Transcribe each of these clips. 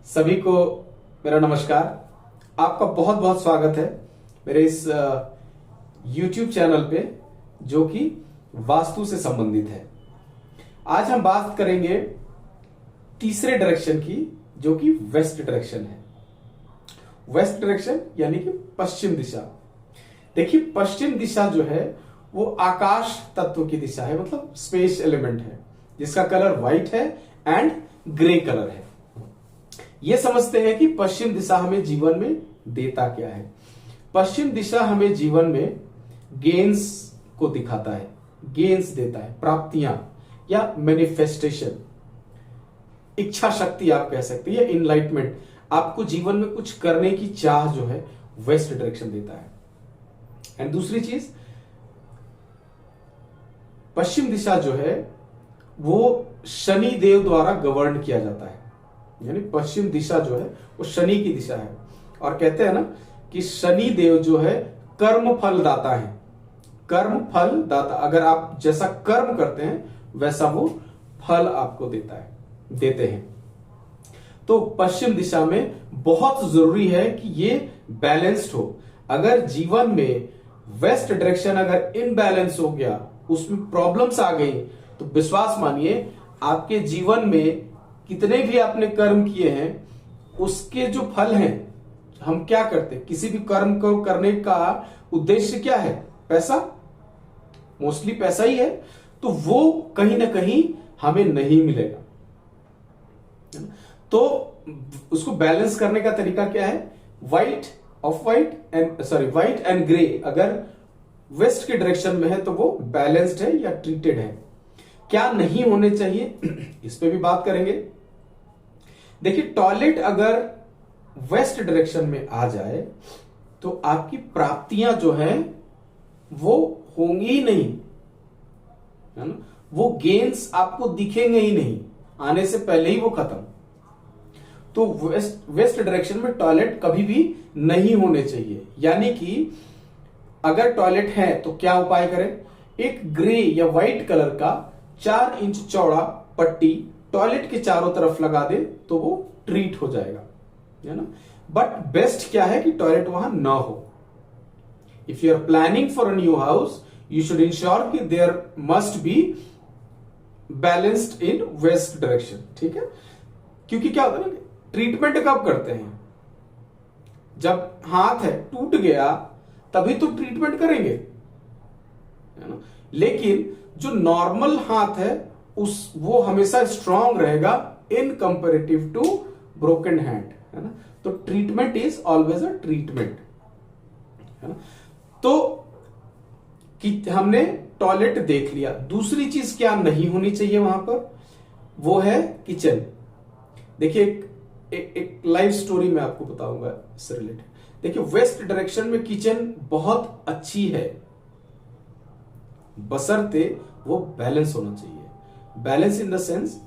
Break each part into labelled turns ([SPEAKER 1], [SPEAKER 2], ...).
[SPEAKER 1] सभी को मेरा नमस्कार। आपका बहुत बहुत स्वागत है मेरे इस YouTube चैनल पे जो कि वास्तु से संबंधित है। आज हम बात करेंगे तीसरे डायरेक्शन की जो कि वेस्ट डायरेक्शन है। वेस्ट डायरेक्शन यानी कि पश्चिम दिशा। देखिए, पश्चिम दिशा जो है वो आकाश तत्व की दिशा है, मतलब स्पेस एलिमेंट है, जिसका कलर व्हाइट है एंड ग्रे कलर है। ये समझते हैं कि पश्चिम दिशा हमें जीवन में देता क्या है। पश्चिम दिशा हमें जीवन में गेन्स को दिखाता है, गेन्स देता है, प्राप्तियां या मैनिफेस्टेशन, इच्छा शक्ति आप कह सकते हैं, या इनलाइटमेंट। आपको जीवन में कुछ करने की चाह जो है वेस्ट डायरेक्शन देता है। एंड दूसरी चीज, पश्चिम दिशा जो है वो शनि देव द्वारा गवर्न किया जाता है, यानी पश्चिम दिशा जो है वो शनि की दिशा है। और कहते हैं ना कि शनि देव जो है कर्म फल दाता है, कर्म फल दाता। अगर आप जैसा कर्म करते हैं वैसा वो फल आपको देते हैं। तो पश्चिम दिशा में बहुत जरूरी है कि ये बैलेंस्ड हो। अगर जीवन में वेस्ट डायरेक्शन अगर इनबैलेंस हो गया, उसमें प्रॉब्लम्स आ गई, तो विश्वास मानिए आपके जीवन में कितने भी आपने कर्म किए हैं उसके जो फल हैं, हम क्या करते हैं, किसी भी कर्म को करने का उद्देश्य क्या है? पैसा, मोस्टली पैसा ही है। तो वो कहीं ना कहीं हमें नहीं मिलेगा। तो उसको बैलेंस करने का तरीका क्या है? व्हाइट एंड ग्रे अगर वेस्ट के डायरेक्शन में है तो वो बैलेंस्ड है या ट्रीटेड है। क्या नहीं होने चाहिए इस पे भी बात करेंगे। देखिए, टॉयलेट अगर वेस्ट डायरेक्शन में आ जाए तो आपकी प्राप्तियां जो है वो होंगी ही नहीं, है ना। वो गेन्स आपको दिखेंगे ही नहीं, आने से पहले ही वो खत्म। तो वेस्ट डायरेक्शन में टॉयलेट कभी भी नहीं होने चाहिए। यानी कि अगर टॉयलेट है तो क्या उपाय करें? एक ग्रे या व्हाइट कलर का 4 इंच चौड़ा पट्टी टॉयलेट के चारों तरफ लगा दे तो वो ट्रीट हो जाएगा, है ना। बट बेस्ट क्या है कि टॉयलेट वहां ना हो। If you are planning for a new house, you should ensure कि there must be balanced in west direction, ठीक है। क्योंकि क्या होता है ना, ट्रीटमेंट कब करते हैं? जब हाथ है टूट गया तभी तो ट्रीटमेंट करेंगे, है ना। लेकिन जो नॉर्मल हाथ है वो हमेशा स्ट्रांग रहेगा इन कंपेरेटिव टू ब्रोकन हैंड, है ना। तो treatment is always a treatment, है ना। तो कि हमने टॉयलेट देख लिया। दूसरी चीज क्या नहीं होनी चाहिए वहां पर, वो है किचन। देखिए, एक लाइव स्टोरी मैं आपको बताऊंगा इससे रिलेटेड। देखिए, वेस्ट डायरेक्शन में किचन बहुत अच्छी है, बशर्ते वो बैलेंस होना चाहिए। Balance in the sense,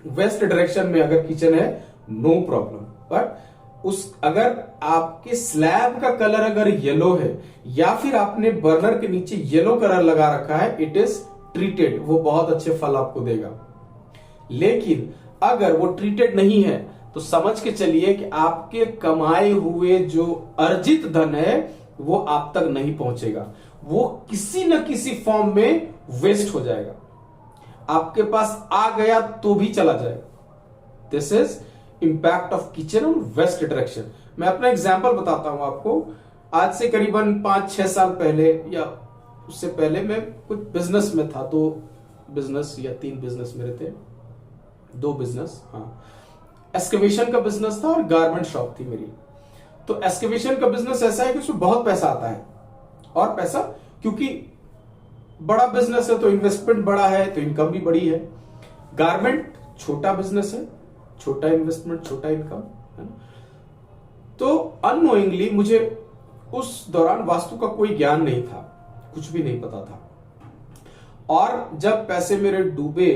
[SPEAKER 1] west direction में अगर किचन है नो प्रॉब्लम, बट अगर आपके स्लैब का कलर अगर येलो है या फिर आपने बर्नर के नीचे येलो कलर लगा रखा है, इट इज ट्रीटेड, वो बहुत अच्छे फल आपको देगा। लेकिन अगर वो ट्रीटेड नहीं है तो समझ के चलिए कि आपके कमाए हुए जो अर्जित धन है वो आप तक नहीं पहुंचेगा, वो किसी न किसी फॉर्म में वेस्ट हो जाएगा। आपके पास आ गया तो भी चला जाएगा। This is impact of kitchen on west direction. मैं अपना एग्जांपल बताता हूं आपको। आज से करीबन 5-6 साल पहले या उससे पहले मैं कुछ बिजनेस में था। 2 बिजनेस या 3 बिजनेस मेरे थे, 2 बिजनेस। हाँ, एक्सकेवेशन का बिजनेस था और गारमेंट शॉप थी मेरी। तो एक्सकेवेशन का बिजनेस ऐसा है कि उसमें बहुत पैसा आता है, और पैसा क्योंकि बड़ा बिजनेस है तो इन्वेस्टमेंट बड़ा है तो इनकम भी बड़ी है। गारमेंट छोटा बिजनेस है, छोटा इन्वेस्टमेंट छोटा इनकम, है ना। तो अननोइंगली मुझे उस दौरान वास्तु का कोई ज्ञान नहीं था, कुछ भी नहीं पता था। और जब पैसे मेरे डूबे,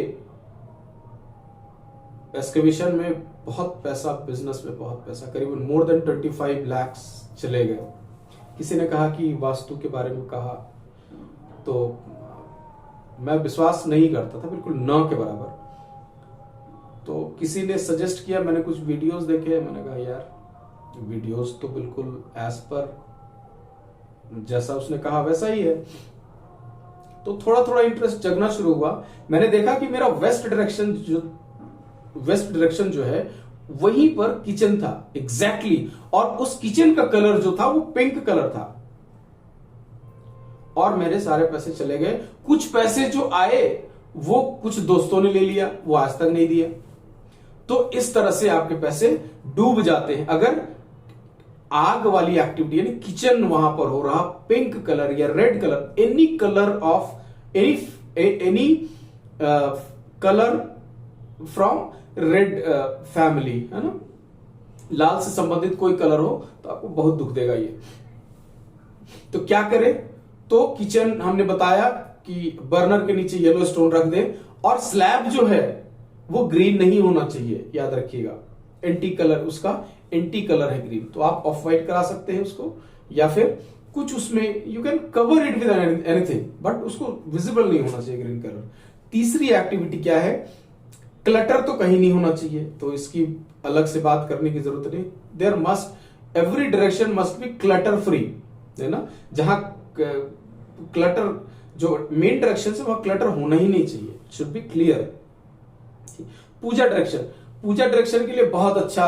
[SPEAKER 1] एक्सकेवेशन में बहुत पैसा, बिजनेस में बहुत पैसा, करीबन मोर देन 25 लाख चले गए। किसी ने कहा कि वास्तु के बारे में कहा तो मैं विश्वास नहीं करता था, बिल्कुल न के बराबर। तो किसी ने सजेस्ट किया, मैंने कुछ वीडियोस देखे, मैंने कहा यार वीडियोस तो बिल्कुल एज पर जैसा उसने कहा वैसा ही है। तो थोड़ा थोड़ा इंटरेस्ट जगना शुरू हुआ। मैंने देखा कि मेरा वेस्ट डायरेक्शन जो है वहीं पर किचन था एग्जैक्टली, और उस किचन का कलर जो था वो पिंक कलर था। और मेरे सारे पैसे चले गए। कुछ पैसे जो आए वो कुछ दोस्तों ने ले लिया, वो आज तक नहीं दिया। तो इस तरह से आपके पैसे डूब जाते हैं। अगर आग वाली एक्टिविटी यानी किचन वहां पर हो रहा, पिंक कलर या red colour, any colour of any colour from red family, है ना, लाल से संबंधित कोई कलर हो तो आपको बहुत दुख देगा ये। तो क्या करें? तो किचन हमने बताया कि बर्नर के नीचे येलो स्टोन रख दें, और स्लैब जो है वो ग्रीन नहीं होना चाहिए, याद रखिएगा। एंटी कलर, उसका एंटी कलर है ग्रीन, तो आप ऑफ वाइट करा सकते हैं उसको, या फिर कुछ उसमें you can cover it with anything, but उसको विजिबल नहीं होना चाहिए ग्रीन कलर। तीसरी एक्टिविटी क्या है? क्लटर तो कहीं नहीं होना चाहिए, तो इसकी अलग से बात करने की जरूरत नहीं। There must, every direction must be clutter free, है ना। जहां क्लटर जो मेन डायरेक्शन से वहां क्लटर होना ही नहीं चाहिए, शुड बी क्लियर। पूजा डायरेक्शन के लिए बहुत अच्छा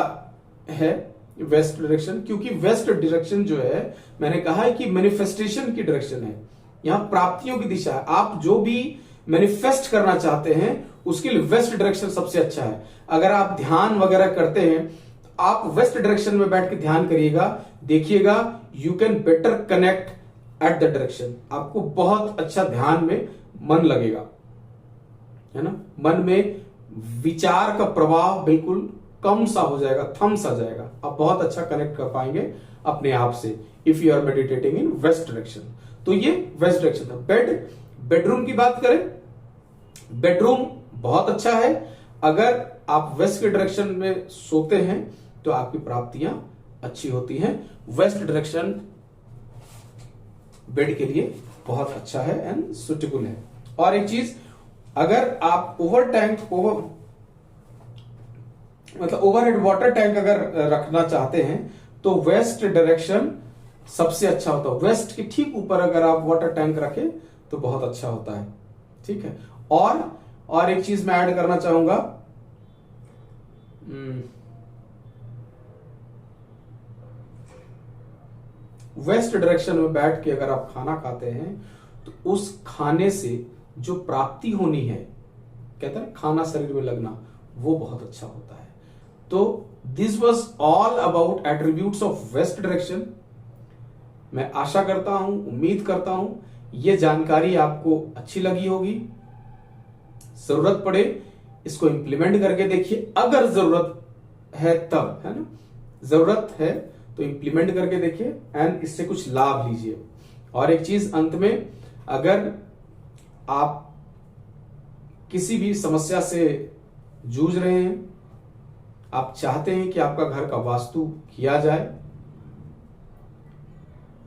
[SPEAKER 1] है वेस्ट डायरेक्शन, क्योंकि वेस्ट डायरेक्शन जो है, मैंने कहा है कि मैनिफेस्टेशन की डायरेक्शन है, यहां प्राप्तियों की दिशा है। आप जो भी मैनिफेस्ट करना चाहते हैं उसके लिए वेस्ट डायरेक्शन सबसे अच्छा है। अगर आप ध्यान वगैरह करते हैं, आप वेस्ट डायरेक्शन में बैठ के ध्यान करिएगा, देखिएगा, you can better connect at the direction. आपको बहुत अच्छा ध्यान में मन लगेगा, है ना। मन में विचार का प्रवाह बिल्कुल कम सा हो जाएगा, थम सा जाएगा। आप बहुत अच्छा कनेक्ट कर पाएंगे अपने आप से if you are meditating in west direction. तो ये वेस्ट डायरेक्शन था। बेडरूम की बात करें, बेडरूम बहुत अच्छा है। अगर आप वेस्ट के डायरेक्शन में सोते हैं तो आपकी प्राप्तियां अच्छी होती हैं। वेस्ट डायरेक्शन बेड के लिए बहुत अच्छा है एंड सुटेबल है। और एक चीज, अगर आप ओवरहेड वाटर टैंक अगर रखना चाहते हैं तो वेस्ट डायरेक्शन सबसे अच्छा होता है। वेस्ट के ठीक ऊपर अगर आप वाटर टैंक रखें तो बहुत अच्छा होता है, ठीक है। और एक चीज मैं ऐड करना चाहूंगा, वेस्ट डायरेक्शन में बैठ के अगर आप खाना खाते हैं तो उस खाने से जो प्राप्ति होनी है, कहते हैं खाना शरीर में लगना, वो बहुत अच्छा होता है। तो this was all about attributes of west direction. मैं आशा करता हूं, उम्मीद करता हूं ये जानकारी आपको अच्छी लगी होगी। जरूरत पड़े इसको इंप्लीमेंट करके देखिए, अगर जरूरत है तब, है ना, जरूरत है तो इंप्लीमेंट करके देखिए एंड इससे कुछ लाभ लीजिए। और एक चीज अंत में, अगर आप किसी भी समस्या से जूझ रहे हैं, आप चाहते हैं कि आपका घर का वास्तु किया जाए,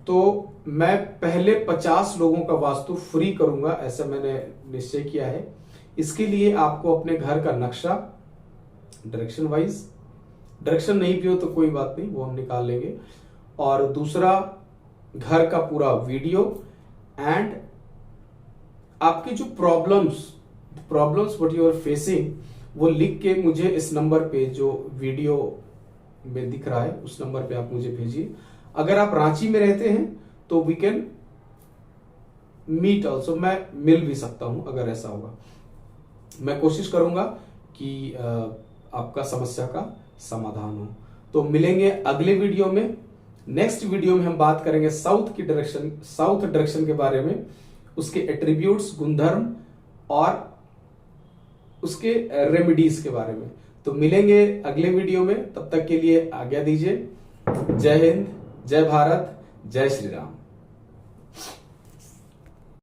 [SPEAKER 1] तो मैं पहले 50 लोगों का वास्तु फ्री करूंगा, ऐसा मैंने निश्चय किया है। इसके लिए आपको अपने घर का नक्शा डायरेक्शन वाइज, डायरेक्शन नहीं भी हो तो कोई बात नहीं, वो हम निकाल लेंगे, और दूसरा घर का पूरा वीडियो, एंड आपकी जो problems what you are facing, वो लिख के मुझे इस नंबर पे जो वीडियो में दिख रहा है उस नंबर पे आप मुझे भेजिए। अगर आप रांची में रहते हैं तो वी कैन मीट ऑल्सो, मैं मिल भी सकता हूं अगर ऐसा होगा। मैं कोशिश करूंगा कि आपका समस्या का समाधान हो। तो मिलेंगे अगले वीडियो में। नेक्स्ट वीडियो में हम बात करेंगे साउथ डायरेक्शन के बारे में, उसके एट्रीब्यूट्स, गुणधर्म और उसके रेमेडीज के बारे में। तो मिलेंगे अगले वीडियो में, तब तक के लिए आज्ञा दीजिए। जय हिंद, जय भारत, जय श्री राम।